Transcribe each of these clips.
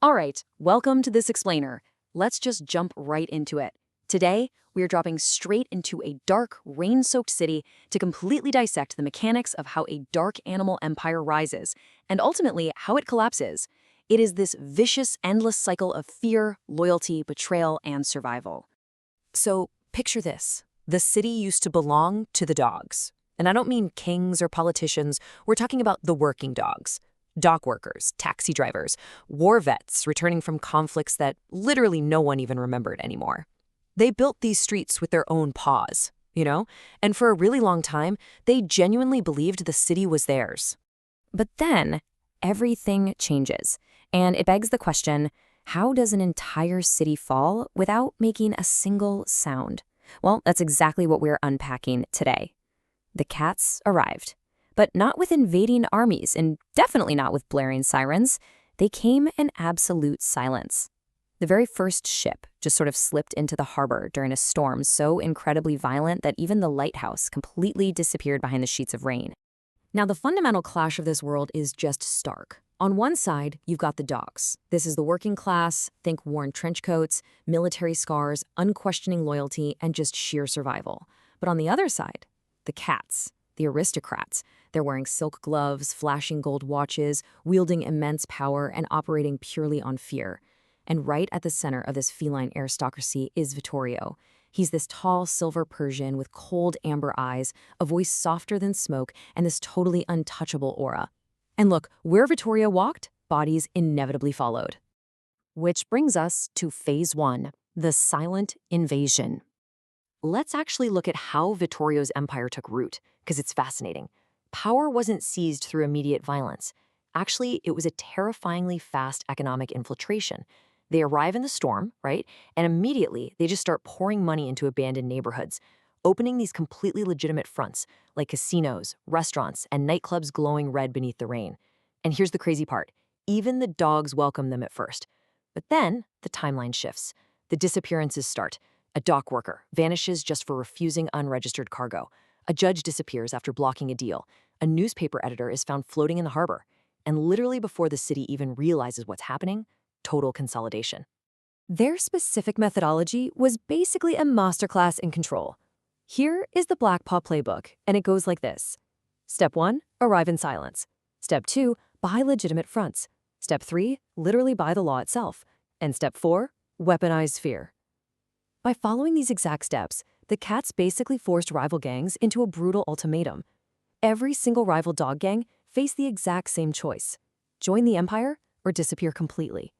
All right, welcome to this explainer. Let's just jump right into it. Today, we are dropping straight into a dark, rain-soaked city to completely dissect the mechanics of how a dark animal empire rises, and ultimately how it collapses. It is this vicious, endless cycle of fear, loyalty, betrayal, and survival. So, picture this. The city used to belong to the dogs. And I don't mean kings or politicians, we're talking about the working dogs. Dock workers, taxi drivers, war vets returning from conflicts that literally no one even remembered anymore. They built these streets with their own paws, and for a really long time, they genuinely believed the city was theirs. But then, everything changes, and it begs the question, how does an entire city fall without making a single sound? Well, that's exactly what we're unpacking today. The cats arrived, but not with invading armies, and definitely not with blaring sirens. They came in absolute silence. The very first ship just sort of slipped into the harbor during a storm so incredibly violent that even the lighthouse completely disappeared behind the sheets of rain. Now, the fundamental clash of this world is just stark. On one side, you've got the dogs. This is the working class, think worn trench coats, military scars, unquestioning loyalty, and just sheer survival. But on the other side, the cats, the aristocrats. They're wearing silk gloves, flashing gold watches, wielding immense power, and operating purely on fear. And right at the center of this feline aristocracy is Vittorio. He's this tall silver Persian with cold amber eyes, a voice softer than smoke, and this totally untouchable aura. And look, where Vittorio walked, bodies inevitably followed. Which brings us to Phase 1, the silent invasion. Let's actually look at how Vittorio's empire took root, because it's fascinating. Power wasn't seized through immediate violence. Actually, it was a terrifyingly fast economic infiltration. They arrive in the storm, right? And immediately, they just start pouring money into abandoned neighborhoods, opening these completely legitimate fronts, like casinos, restaurants, and nightclubs glowing red beneath the rain. And here's the crazy part. Even the dogs welcome them at first. But then, the timeline shifts. The disappearances start. A dock worker vanishes just for refusing unregistered cargo. A judge disappears after blocking a deal. A newspaper editor is found floating in the harbor. And literally before the city even realizes what's happening, total consolidation. Their specific methodology was basically a masterclass in control. Here is the Black Paw playbook, and it goes like this. Step 1, arrive in silence. Step 2, buy legitimate fronts. Step 3, literally buy the law itself. And Step 4, weaponize fear. By following these exact steps, the cats basically forced rival gangs into a brutal ultimatum. Every single rival dog gang faced the exact same choice. Join the empire or disappear completely.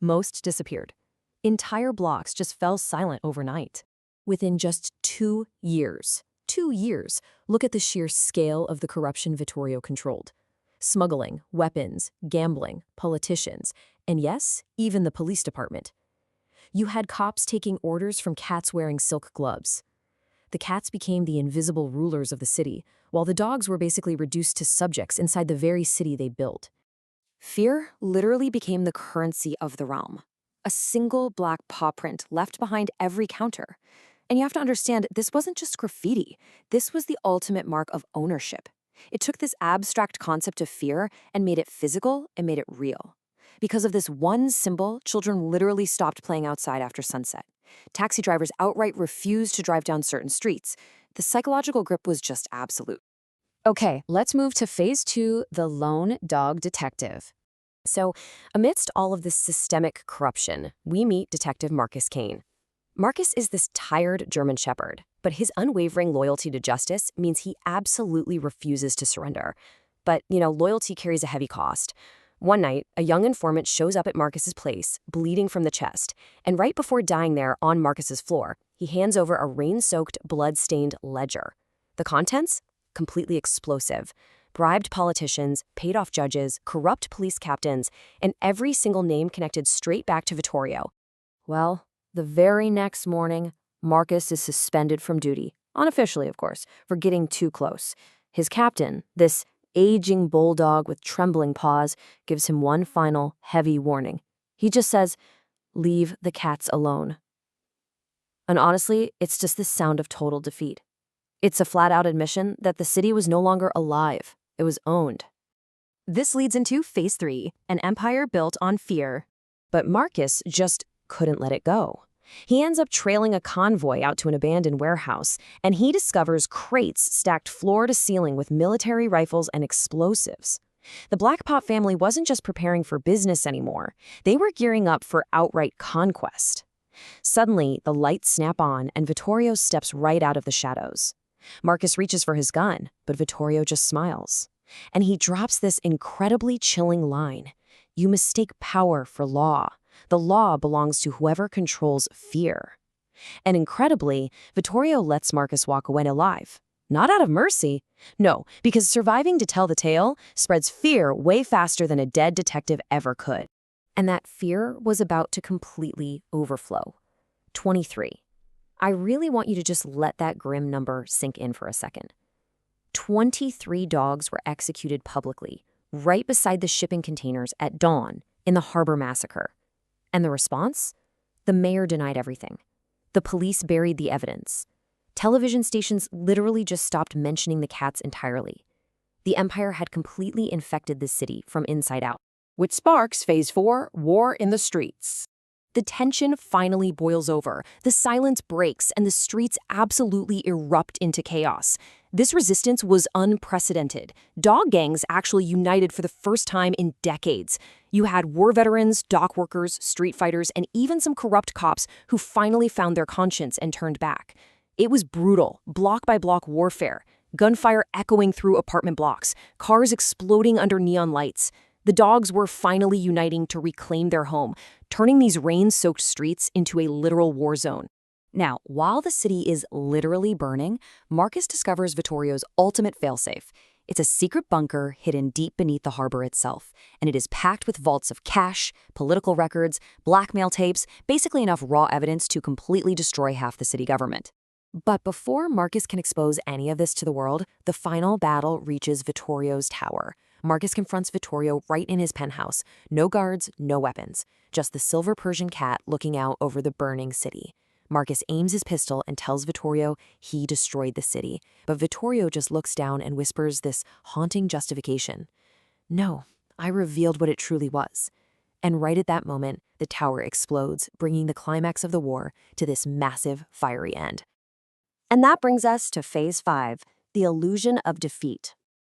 Most disappeared. Entire blocks just fell silent overnight. Within just 2 years. 2 years. Look at the sheer scale of the corruption Vittorio controlled. Smuggling, weapons, gambling, politicians, and yes, even the police department. You had cops taking orders from cats wearing silk gloves. The cats became the invisible rulers of the city, while the dogs were basically reduced to subjects inside the very city they built. Fear literally became the currency of the realm. A single black paw print left behind every counter. And you have to understand, this wasn't just graffiti. This was the ultimate mark of ownership. It took this abstract concept of fear and made it physical and made it real. Because of this one symbol, children literally stopped playing outside after sunset. Taxi drivers outright refused to drive down certain streets. The psychological grip was just absolute. Okay, let's move to Phase 2, the lone dog detective. So, amidst all of this systemic corruption, we meet Detective Marcus Kane. Marcus is this tired German shepherd, but his unwavering loyalty to justice means he absolutely refuses to surrender. But, loyalty carries a heavy cost. One night, a young informant shows up at Marcus's place, bleeding from the chest, and right before dying there on Marcus's floor, he hands over a rain-soaked, blood-stained ledger. The contents? Completely explosive. Bribed politicians, paid-off judges, corrupt police captains, and every single name connected straight back to Vittorio. Well, the very next morning, Marcus is suspended from duty, unofficially, of course, for getting too close. His captain, this aging bulldog with trembling paws, gives him one final, heavy warning. He just says, "Leave the cats alone." And honestly, it's just the sound of total defeat. It's a flat-out admission that the city was no longer alive. It was owned. This leads into Phase 3, an empire built on fear. But Marcus just couldn't let it go. He ends up trailing a convoy out to an abandoned warehouse, and he discovers crates stacked floor to ceiling with military rifles and explosives. The Black Paw family wasn't just preparing for business anymore. They were gearing up for outright conquest. Suddenly, the lights snap on, and Vittorio steps right out of the shadows. Marcus reaches for his gun, but Vittorio just smiles. And he drops this incredibly chilling line. You mistake power for law. The law belongs to whoever controls fear. And incredibly, Vittorio lets Marcus walk away alive. Not out of mercy. No, because surviving to tell the tale spreads fear way faster than a dead detective ever could. And that fear was about to completely overflow. 23. I really want you to just let that grim number sink in for a second. 23 dogs were executed publicly, right beside the shipping containers at dawn in the Harbor Massacre. And the response? The mayor denied everything. The police buried the evidence. Television stations literally just stopped mentioning the cats entirely. The empire had completely infected the city from inside out. Which sparks Phase 4, War in the Streets. The tension finally boils over, the silence breaks, and the streets absolutely erupt into chaos. This resistance was unprecedented. Dog gangs actually united for the first time in decades. You had war veterans, dock workers, street fighters, and even some corrupt cops who finally found their conscience and turned back. It was brutal, block-by-block warfare, gunfire echoing through apartment blocks, cars exploding under neon lights. The dogs were finally uniting to reclaim their home, turning these rain-soaked streets into a literal war zone. Now, while the city is literally burning, Marcus discovers Vittorio's ultimate failsafe. It's a secret bunker hidden deep beneath the harbor itself, and it is packed with vaults of cash, political records, blackmail tapes, basically enough raw evidence to completely destroy half the city government. But before Marcus can expose any of this to the world, the final battle reaches Vittorio's tower. Marcus confronts Vittorio right in his penthouse. No guards, no weapons. Just the silver Persian cat looking out over the burning city. Marcus aims his pistol and tells Vittorio he destroyed the city. But Vittorio just looks down and whispers this haunting justification. No, I revealed what it truly was. And right at that moment, the tower explodes, bringing the climax of the war to this massive, fiery end. And that brings us to Phase 5, the illusion of defeat.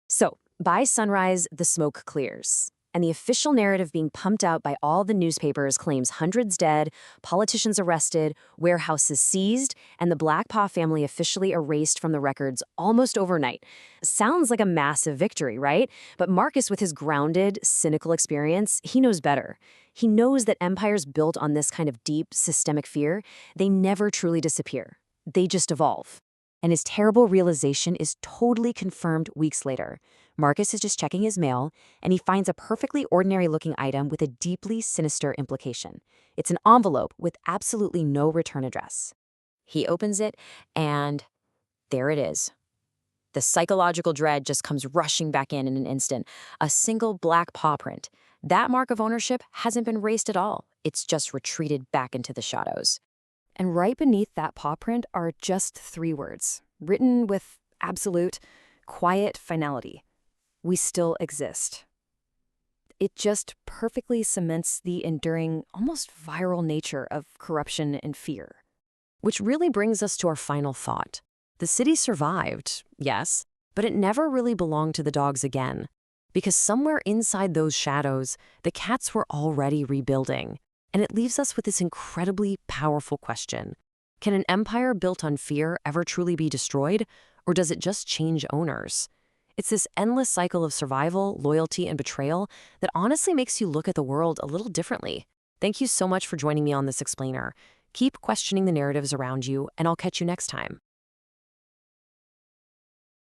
So, by sunrise, the smoke clears, and the official narrative being pumped out by all the newspapers claims hundreds dead, politicians arrested, warehouses seized, and the Black Paw family officially erased from the records almost overnight. Sounds like a massive victory, right? But Marcus, with his grounded, cynical experience, he knows better. He knows that empires built on this kind of deep, systemic fear, they never truly disappear. They just evolve. And his terrible realization is totally confirmed weeks later. Marcus is just checking his mail, and he finds a perfectly ordinary-looking item with a deeply sinister implication. It's an envelope with absolutely no return address. He opens it, and there it is. The psychological dread just comes rushing back in an instant. A single black paw print. That mark of ownership hasn't been erased at all. It's just retreated back into the shadows. And right beneath that paw print are just 3 words, written with absolute, quiet finality. We still exist. It just perfectly cements the enduring, almost viral nature of corruption and fear. Which really brings us to our final thought. The city survived, yes, but it never really belonged to the dogs again. Because somewhere inside those shadows, the cats were already rebuilding. And it leaves us with this incredibly powerful question. Can an empire built on fear ever truly be destroyed, or does it just change owners? It's this endless cycle of survival, loyalty, and betrayal that honestly makes you look at the world a little differently. Thank you so much for joining me on this explainer. Keep questioning the narratives around you, and I'll catch you next time.